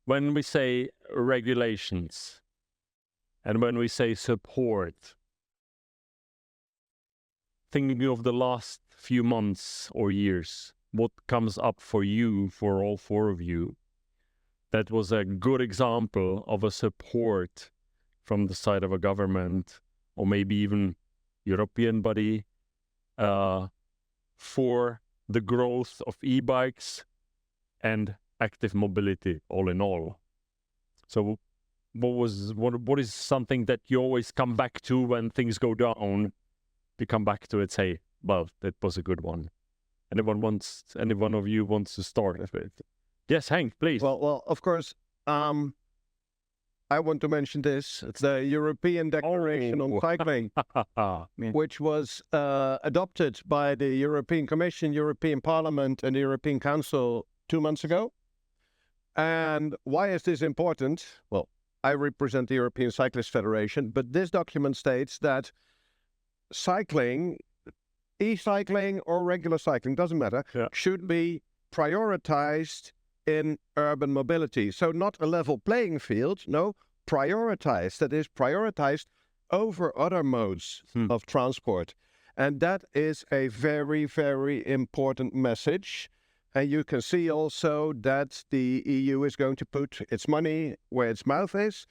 when we say regulations and when we say support, thinking of the last few months or years, what comes up for you, for all four of you, that was a good example of a support from the side of a government or maybe even European body for the growth of e-bikes and active mobility all in all? So what is something that you always come back to when things go down? To come back to it, say, well, that was a good one. Any one of you wants to start with it? Yes, Hank, please. Well, of course, I want to mention this. It's the European Declaration on Cycling, which was adopted by the European Commission, European Parliament, and the European Council 2 months ago. And why is this important? Well, I represent the European Cyclist Federation, but this document states that cycling, e-cycling or regular cycling, doesn't matter, should be prioritized in urban mobility. So not a level playing field, no, prioritized. That is prioritized over other modes of transport. And that is a very, very important message. And you can see also that the EU is going to put its money where its mouth is.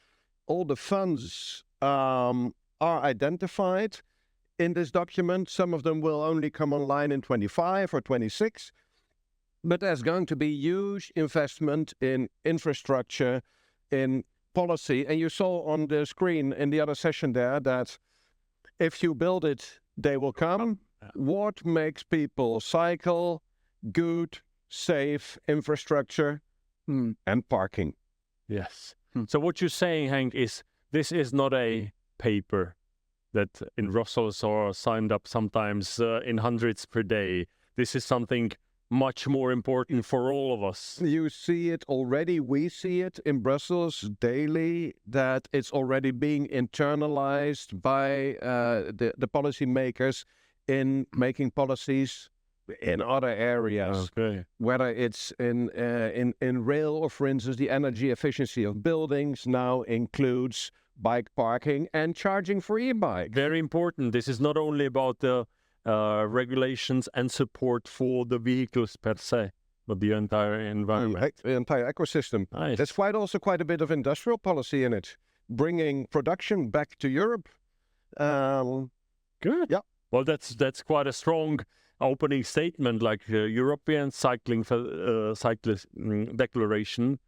All the funds are identified in this document. Some of them will only come online in 25 or 26. But there's going to be huge investment in infrastructure, in policy. And you saw on the screen in the other session there that if you build it, they will come. What makes people cycle? Good, safe infrastructure and parking. Yes. So what you're saying, Hank, is this is not a paper that in Brussels are signed up sometimes in hundreds per day. This is something much more important for all of us. You see it already. We see it in Brussels daily, that it's already being internalized by the policymakers in making policies in other areas. Okay. Whether it's in rail, or for instance, the energy efficiency of buildings now includes bike parking and charging for e-bikes. Very important. This is not only about the regulations and support for the vehicles per se, but the entire environment. The entire ecosystem. Nice. There's also quite a bit of industrial policy in it, bringing production back to Europe. Good. Yeah. Well, that's quite a strong opening statement. Like European Cyclist Declaration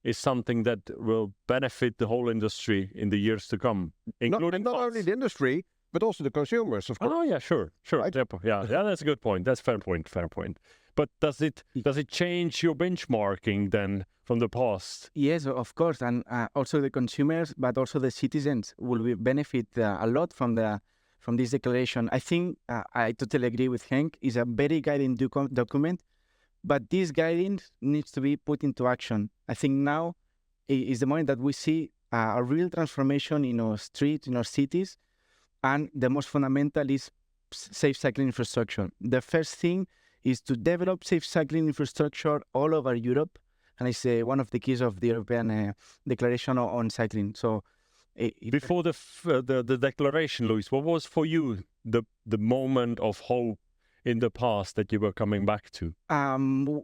is something that will benefit the whole industry in the years to come, including not only the industry, but also the consumers, of course. Oh yeah, sure. Right? Yeah, that's a good point. That's fair point. But does it change your benchmarking then from the past? Yes, of course, and also the consumers, but also the citizens will benefit a lot from this declaration. I think I totally agree with Henk. It's a very guiding document, but this guidance needs to be put into action. I think now is the moment that we see a real transformation in our streets, in our cities, and the most fundamental is safe cycling infrastructure. The first thing is to develop safe cycling infrastructure all over Europe, and it's one of the keys of the European Declaration on Cycling. So, before the declaration, Luis, what was for you the moment of hope in the past that you were coming back to?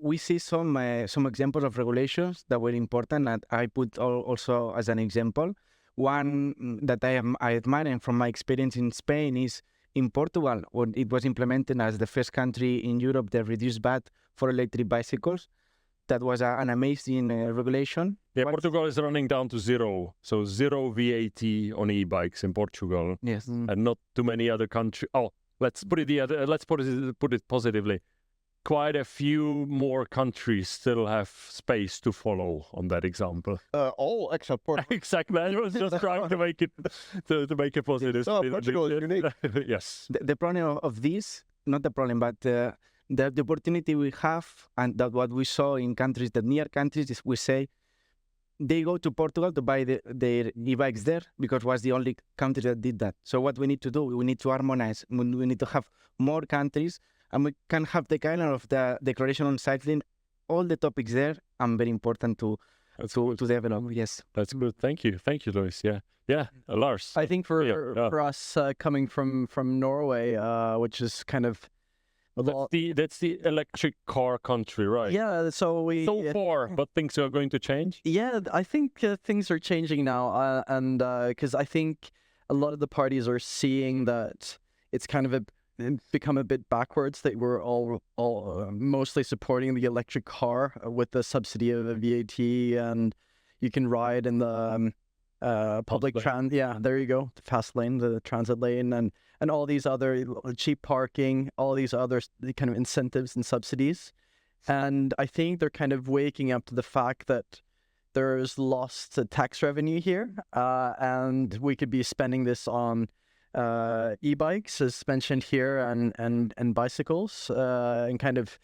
We see some examples of regulations that were important, and I put also as an example. One that I admire from my experience in Spain is in Portugal, when it was implemented as the first country in Europe that reduced VAT for electric bicycles. That was an amazing regulation. Yeah, Portugal is running down to zero. So zero VAT on e-bikes in Portugal. Yes. And not too many other countries. Oh, let's put it positively. Quite a few more countries still have space to follow on that example. All except Portugal. Exactly. I was just trying to make it positive. No, Portugal is unique. Yes. The problem of this, not the problem, but the opportunity we have, and that what we saw in countries, the near countries, is we say they go to Portugal to buy their e-bikes there because it was the only country that did that. So what we need to do, we need to harmonize. We need to have more countries, and we can have the kind of the Declaration on Cycling, all the topics there, and very important to to develop. Yes. That's good. Thank you, Luis. Yeah, Lars. I think Yeah. for us coming from Norway, which is kind of Well, that's the electric car country, right? yeah. So far, but things are going to change. Yeah, I think things are changing now, and because I think a lot of the parties are seeing that it's kind of become a bit backwards, that we're all mostly supporting the electric car with the subsidy of a VAT, and you can ride in the public yeah, there you go, the fast lane, the transit lane, and all these other cheap parking, all these other kind of incentives and subsidies. And I think they're kind of waking up to the fact that there's lost tax revenue here, and we could be spending this on e-bikes, as mentioned here, and bicycles, and kind of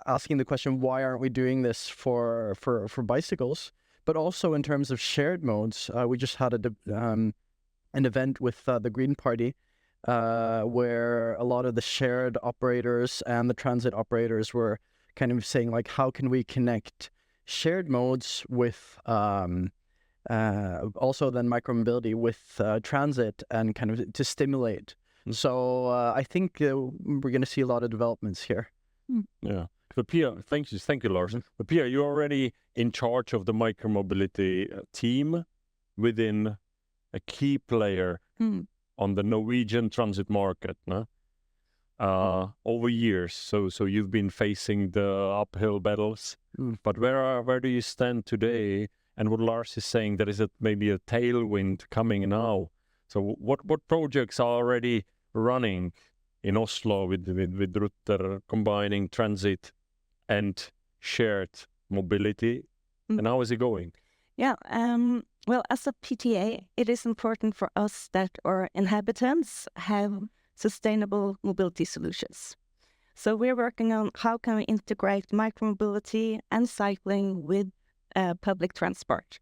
asking the question, why aren't we doing this for bicycles? But also in terms of shared modes, we just had an event with the Green Party, where a lot of the shared operators and the transit operators were kind of saying, like, how can we connect shared modes with also then micromobility with transit, and kind of to stimulate. So I think we're going to see a lot of developments here. Yeah. But Pia, thank you, Lars. But Pia, you're already in charge of the micromobility team within a key player on the Norwegian transit market, no? Over years. So you've been facing the uphill battles. But where do you stand today? And what Lars is saying, there is maybe a tailwind coming now. So what projects are already running in Oslo with Rutter, combining transit and shared mobility? And how is it going? Yeah, well, as a PTA, it is important for us that our inhabitants have sustainable mobility solutions. So we're working on how can we integrate micromobility and cycling with public transport.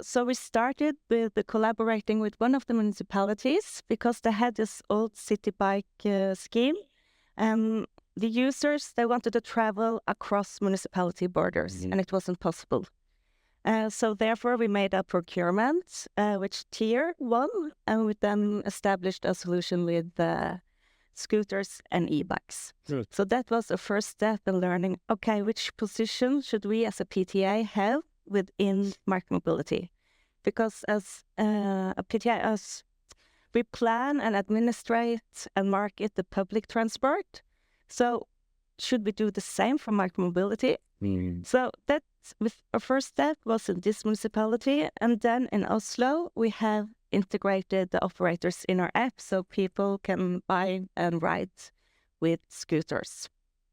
So we started with collaborating with one of the municipalities, because they had this old city bike scheme. The users, they wanted to travel across municipality borders, and it wasn't possible. So therefore, we made a procurement, which tier won, and we then established a solution with scooters and e-bikes. Good. So that was a first step in learning, okay, which position should we as a PTA have within micromobility? Because as a PTA, we plan and administrate and market the public transport. So should we do the same for micromobility? So that with our first step was in this municipality, and then in Oslo we have integrated the operators in our app, so people can buy and ride with scooters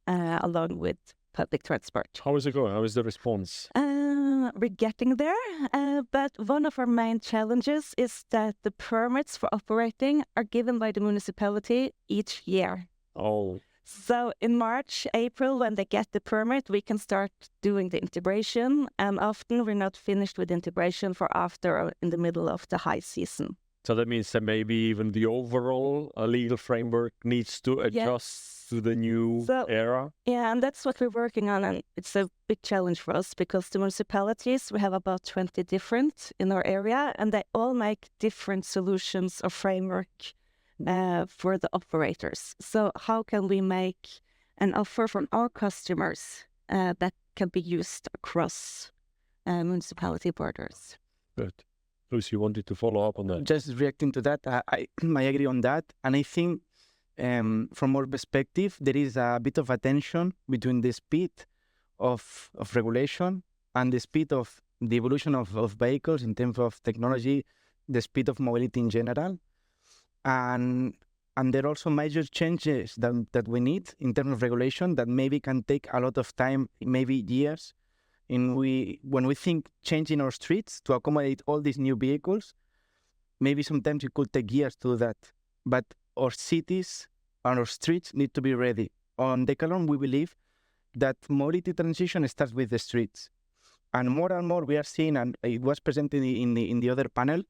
along with public transport. How is it going? How is the response? We're getting there, but one of our main challenges is that the permits for operating are given by the municipality each year. Oh. So in March, April, when they get the permit, we can start doing the integration. And often we're not finished with integration for after or in the middle of the high season. So that means that maybe even the overall legal framework needs to adjust to the new era? Yeah, and that's what we're working on. And it's a big challenge for us, because the municipalities, we have about 20 different in our area, and they all make different solutions or framework for the operators. So how can we make an offer from our customers that can be used across municipality borders? Good. Luis, you wanted to follow up on that? Just reacting to that, I agree on that. And I think from our perspective, there is a bit of a tension between the speed of regulation and the speed of the evolution of vehicles in terms of technology, the speed of mobility in general. And there are also major changes that we need in terms of regulation that maybe can take a lot of time, maybe years. When we think changing our streets to accommodate all these new vehicles, maybe sometimes it could take years to do that. But our cities and our streets need to be ready. On Decathlon, we believe that mobility transition starts with the streets. And more we are seeing, and it was presented in the other panel,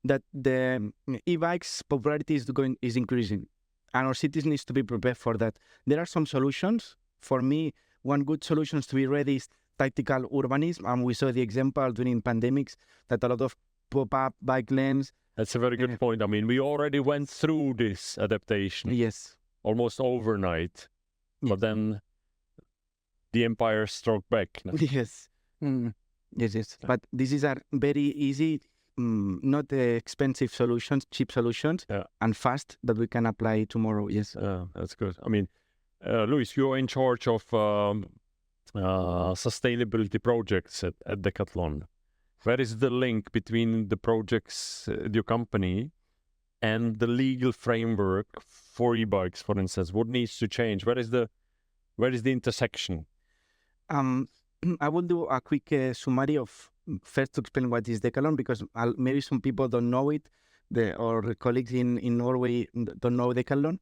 that the e-bikes popularity is increasing, and our cities needs to be prepared for that. There are some solutions. For me, one good solution to be ready is tactical urbanism, and we saw the example during pandemics that a lot of pop-up bike lanes. That's a very good point. I mean, we already went through this adaptation Yes. almost overnight, but then the empire struck back. Yes. Yes, yes. But this is a very easy, not expensive solutions, cheap solutions, and fast that we can apply tomorrow. Yes. That's good. I mean, Luis, you're in charge of sustainability projects at Decathlon. Where is the link between the projects, your company, and the legal framework for e-bikes, for instance? What needs to change? Where is the intersection? I will do a quick summary of first to explain what is Decathlon, because maybe some people don't know it, or the colleagues in Norway don't know Decathlon.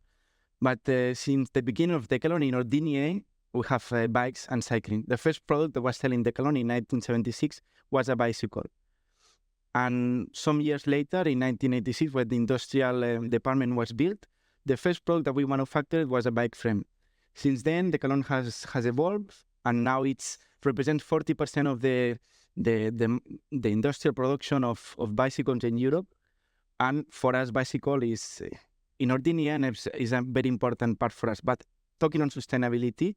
But since the beginning of Decathlon, in our DNA, we have bikes and cycling. The first product that was selling Decathlon in 1976 was a bicycle. And some years later, in 1986, when the industrial department was built, the first product that we manufactured was a bike frame. Since then, Decathlon has evolved, and now it's represents 40% of the industrial production of bicycles in Europe. And for us, bicycle is in our DNA is a very important part for us. But talking on sustainability,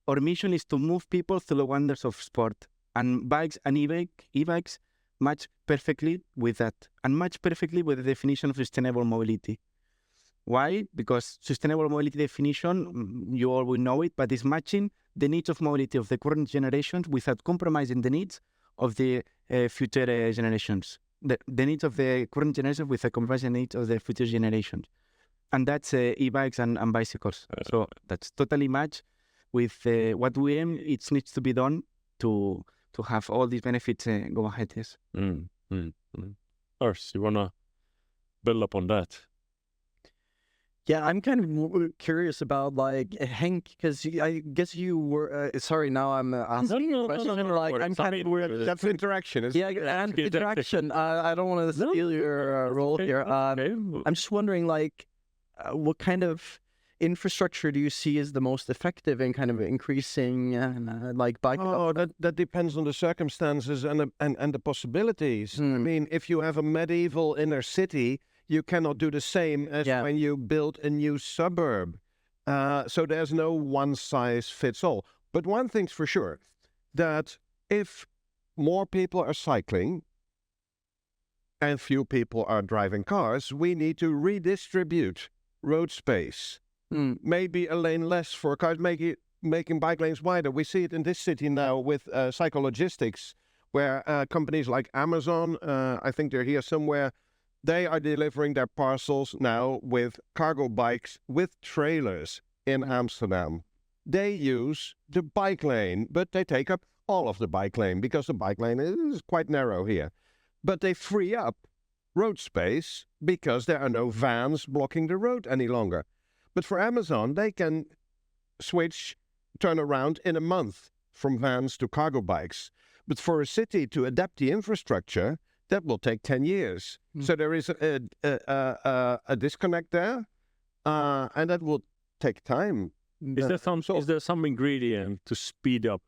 our mission is to move people through the wonders of sport, and bikes and e-bikes match perfectly with that, and match perfectly with the definition of sustainable mobility. Why? Because sustainable mobility definition, you all will know it, but it's matching the needs of mobility of the current generations without compromising the needs of the future generations. The needs of the current generation with the compromising needs of the future generations. And that's e-bikes and bicycles. So that's totally matched with what we aim. It needs to be done to have all these benefits go ahead. Yes. Urs, you want to build up on that? Yeah, I'm kind of curious about like Henk, because I guess you were. Sorry, now I'm asking. No, like I'm kind of weird. That's interaction. And interaction. I don't want to steal your role here. I'm just wondering, like, what kind of infrastructure do you see as the most effective in kind of increasing like bike? Oh, that depends on the circumstances and the possibilities. I mean, if you have a medieval inner city, you cannot do the same as when you build a new suburb. So there's no one size fits all. But one thing's for sure, that if more people are cycling and few people are driving cars, we need to redistribute road space. Maybe a lane less for cars, making bike lanes wider. We see it in this city now with psychologistics, where companies like Amazon, I think they're here somewhere, they are delivering their parcels now with cargo bikes with trailers in Amsterdam. They use the bike lane, but they take up all of the bike lane because the bike lane is quite narrow here. But they free up road space because there are no vans blocking the road any longer. But for Amazon, they can turn around in a month from vans to cargo bikes. But for a city to adapt the infrastructure, that will take 10 years. So there is a disconnect there, and that will take time. Is there some ingredient to speed up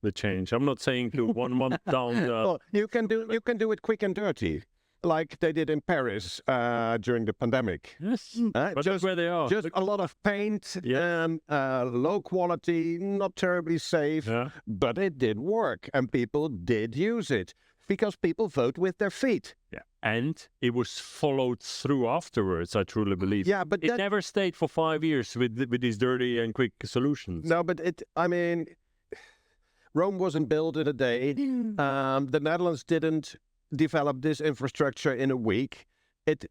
the change? I'm not saying to 1 month down. Well, you can do it quick and dirty, like they did in Paris during the pandemic. Yes, but that's where they are. Just a lot of paint, low quality, not terribly safe, but it did work, and people did use it. Because people vote with their feet. Yeah, and it was followed through afterwards, I truly believe. Yeah, but it never stayed for 5 years with these dirty and quick solutions. No, but Rome wasn't built in a day. The Netherlands didn't develop this infrastructure in a week. It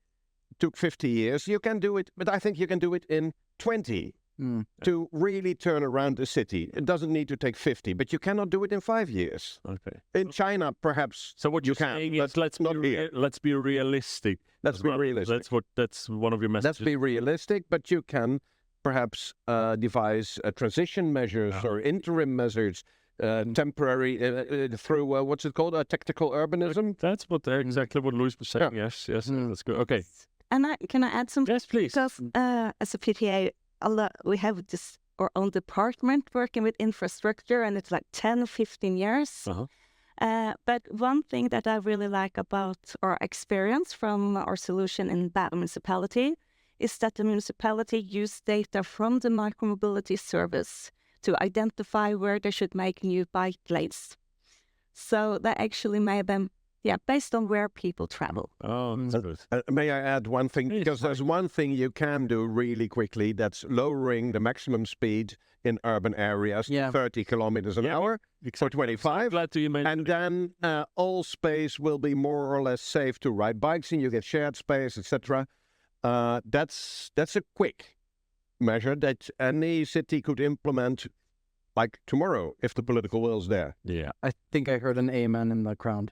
took 50 years. You can do it, but I think you can do it in 20 to really turn around the city. It doesn't need to take 50, but you cannot do it in 5 years. Okay. In China, perhaps. So what you're saying is let's be realistic. Let's be realistic. That's one of your messages. Let's be realistic, but you can perhaps devise transition measures or interim measures, temporary through what's it called? Tactical urbanism. That's exactly what Luis was saying. Yes, that's good. Okay. And can I add something? Yes, please. Because as a PTA, we have this our own department working with infrastructure, and it's like 10, 15 years. But one thing that I really like about our experience from our solution in Bad municipality is that the municipality used data from the micromobility service to identify where they should make new bike lanes. So they actually made them, based on where people travel. Oh, that's good. May I add one thing? Because there's one thing you can do really quickly, that's lowering the maximum speed in urban areas to 30 kilometers an hour for 25. Glad to you mentioned. And then all space will be more or less safe to ride bikes in. You get shared space, etc. That's a quick measure that any city could implement like tomorrow if the political will is there. Yeah. I think I heard an amen in the crowd.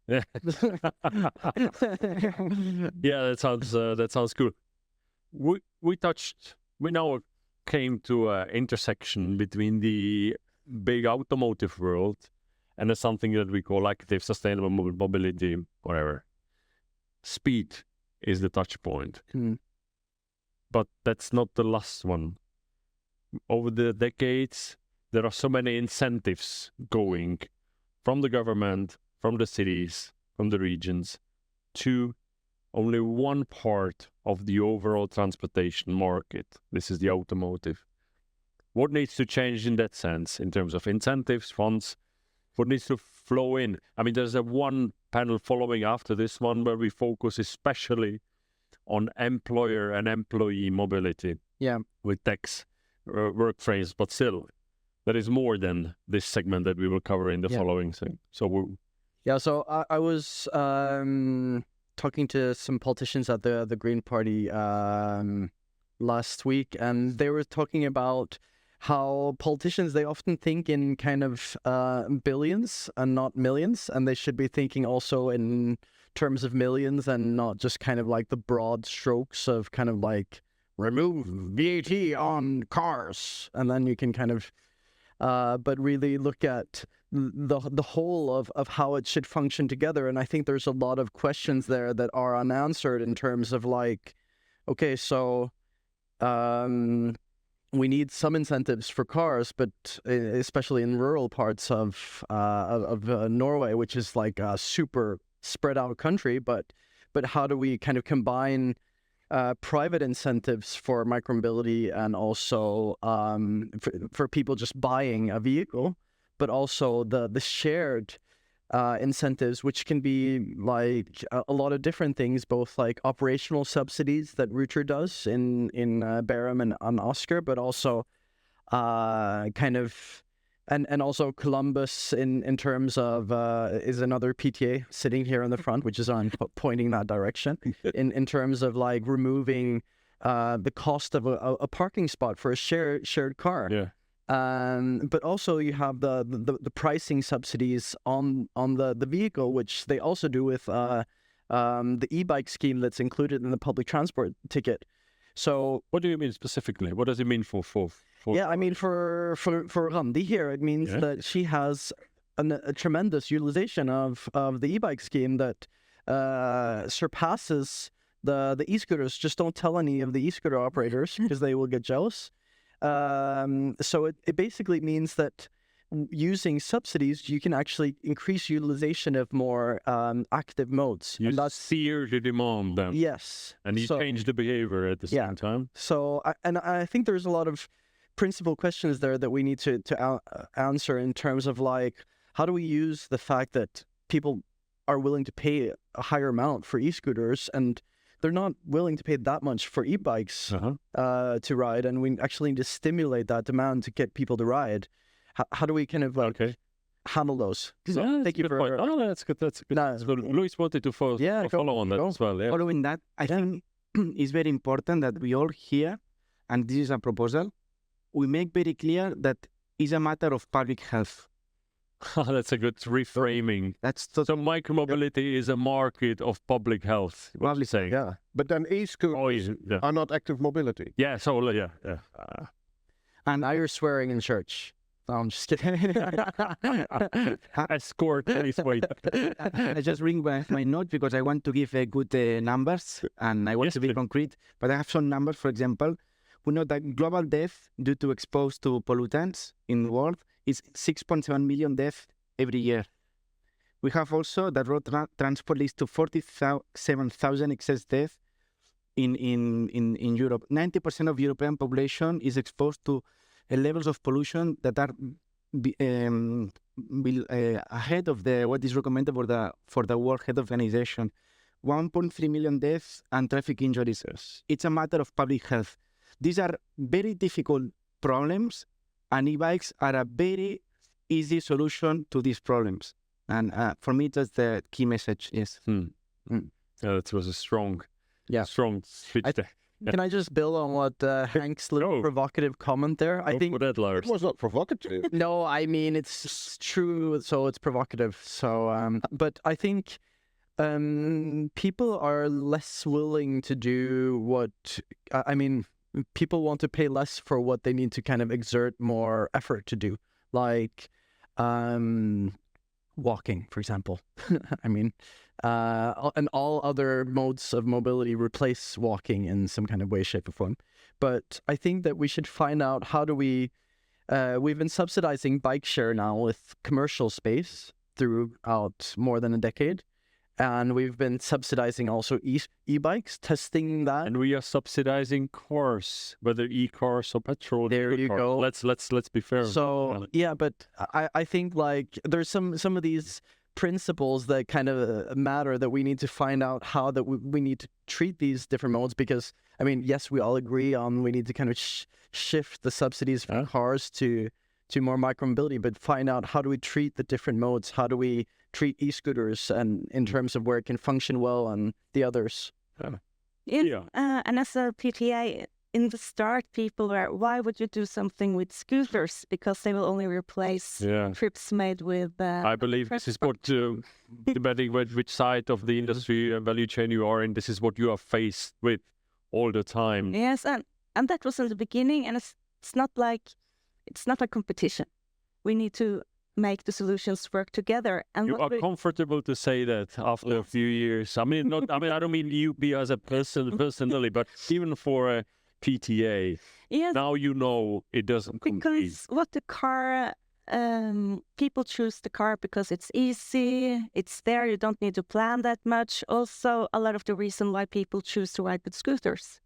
Yeah. Yeah, that sounds good. We now came to an intersection between the big automotive world and something that we call active sustainable mobility, whatever. Speed is the touch point. But that's not the last one. Over the decades, there are so many incentives going from the government, from the cities, from the regions, to only one part of the overall transportation market. This is the automotive. What needs to change in that sense, in terms of incentives, funds? What needs to flow in? I mean, there's one panel following after this one where we focus especially on employer and employee mobility. With tax work frames, but still, there is more than this segment that we will cover in the following thing. So I was talking to some politicians at the Green Party last week, and they were talking about how politicians, they often think in kind of billions and not millions, and they should be thinking also in terms of millions and not just kind of like the broad strokes of kind of like remove VAT on cars, and then you can kind of but really look at the whole of how it should function together. And I think there's a lot of questions there that are unanswered in terms of like, okay, so we need some incentives for cars, but especially in rural parts of Norway, which is like a super spread out country, but how do we kind of combine private incentives for micromobility and also for people just buying a vehicle, but also the shared incentives, which can be like a lot of different things, both like operational subsidies that Ruter does in Bærum and on Oscar, but also kind of and also Columbus in terms of is another PTA sitting here in the front, which is on pointing that direction in terms of like removing the cost of a parking spot for a shared car. yeah. But also you have the pricing subsidies on the vehicle, which they also do with the e-bike scheme that's included in the public transport ticket. So what do you mean specifically? What does it mean for yeah, I mean for Randi here, it means that she has a tremendous utilization of the e-bike scheme that surpasses the e-scooters. Just don't tell any of the e-scooter operators because they will get jealous. So it basically means that using subsidies, you can actually increase utilization of more active modes. You steer the demand then. Yes. And you change the behavior at the same time. So, I think there's a lot of principal questions there that we need to answer in terms of like, how do we use the fact that people are willing to pay a higher amount for e-scooters and they're not willing to pay that much for e-bikes to ride, and we actually need to stimulate that demand to get people to ride. How do we kind of handle those? So, thank you for. Oh, that's good. That's good. No, Luis wanted to follow on that as well. Yeah. Following that, I think it's very important that we all hear, and this is a proposal, we make very clear that it's a matter of public health. That's a good reframing. So micromobility is a market of public health. What are you saying? Yeah, but then e-scooters are not active mobility. Yeah, so and now you're swearing in church. No, I'm just kidding. Escort, please wait. I just bring my note because I want to give good numbers and I want to be concrete. But I have some numbers. For example, We know that global death due to exposed to pollutants in the world is 6.7 million deaths every year. We have also that road transport leads to 47,000 excess deaths in Europe. 90% of European population is exposed to levels of pollution that are ahead of what is recommended for the World Health Organization. 1.3 million deaths and traffic injuries. Yes. It's a matter of public health. These are very difficult problems, and e-bikes are a very easy solution to these problems. And for me, that's the key message. Yes. Yeah, that was a strong speech there. Can I just build on what Hank's little provocative comment there? I think that, Lars. It was not provocative. no, I mean it's true, so it's provocative. So, but I think people are less willing to do what I mean. People want to pay less for what they need to kind of exert more effort to do, like walking, for example. I mean, and all other modes of mobility replace walking in some kind of way, shape, or form. But I think that we should find out how do we. We've been subsidizing bike share now with commercial space throughout more than a decade. And we've been subsidizing also e-bikes, testing that. And we are subsidizing cars, whether e-cars or petrol. There you cars. go. Let's be fair. So yeah, but I think like there's some of these principles that kind of matter that we need to find out how that we need to treat these different modes, because I mean, yes, we all agree on we need to kind of shift the subsidies from cars to more micromobility, but find out how do we treat the different modes? How do we treat e-scooters and in terms of where it can function well and the others? And as a PTA, in the start, people were, why would you do something with scooters? Because they will only replace trips made with... I believe this is what, depending which side of the industry and value chain you are in, this is what you are faced with all the time. Yes, and that was in the beginning, and it's not a competition. We need to make the solutions work together. And you are comfortable to say that after a few years. I mean, I don't mean you be as a person personally, but even for a PTA, now you know it doesn't compete. Because what the car, people choose the car because it's easy, it's there, you don't need to plan that much. Also, a lot of the reason why people choose to ride with scooters.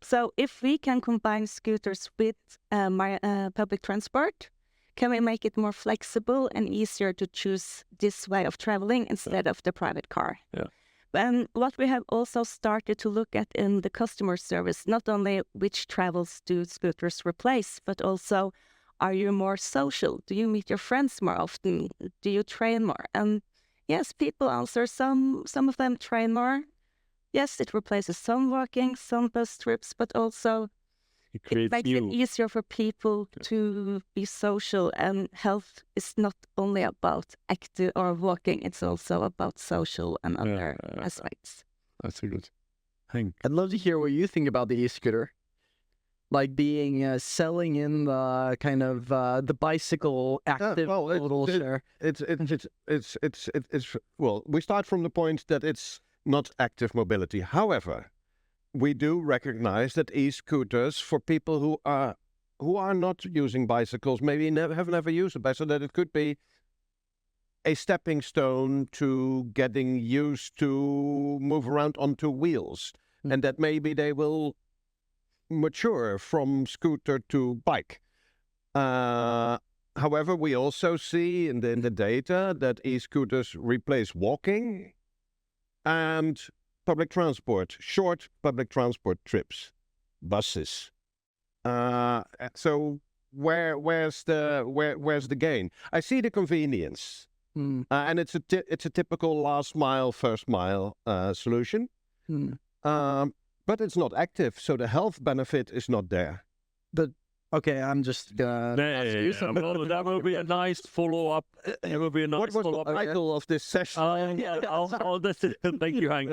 So if we can combine scooters with public transport, can we make it more flexible and easier to choose this way of traveling instead of the private car? Yeah. And what we have also started to look at in the customer service, not only which travels do scooters replace, but also, are you more social? Do you meet your friends more often? Do you train more? And yes, people answer, some of them train more. Yes, it replaces some walking, some bus trips, but also it makes it easier for people to be social, and health is not only about active or walking, it's also about social and other aspects. That's a good thing. I'd love to hear what you think about the e-scooter. Like being selling in the kind of the bicycle active modal share. Well, we start from the point that it's not active mobility. However, we do recognize that e-scooters for people who are not using bicycles, maybe have never used a bicycle, that it could be a stepping stone to getting used to move around on two wheels, and that maybe they will mature from scooter to bike. However, we also see in the data that e-scooters replace walking and public transport, short public transport trips, buses. So where's the gain? I see the convenience, and it's a typical last mile, first mile solution, but it's not active, so the health benefit is not there. But okay, I'm just gonna ask you something. That will be a nice follow-up. It will be a nice What was follow-up. the title of this session? Thank you, Hank.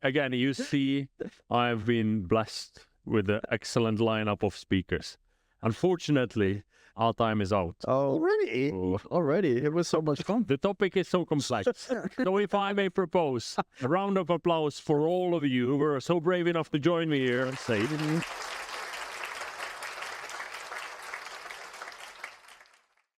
Again, you see, I've been blessed with an excellent lineup of speakers. Unfortunately, our time is out. Already? Already? It was so much fun. The topic is so complex. So if I may propose a round of applause for all of you who were so brave enough to join me here. Say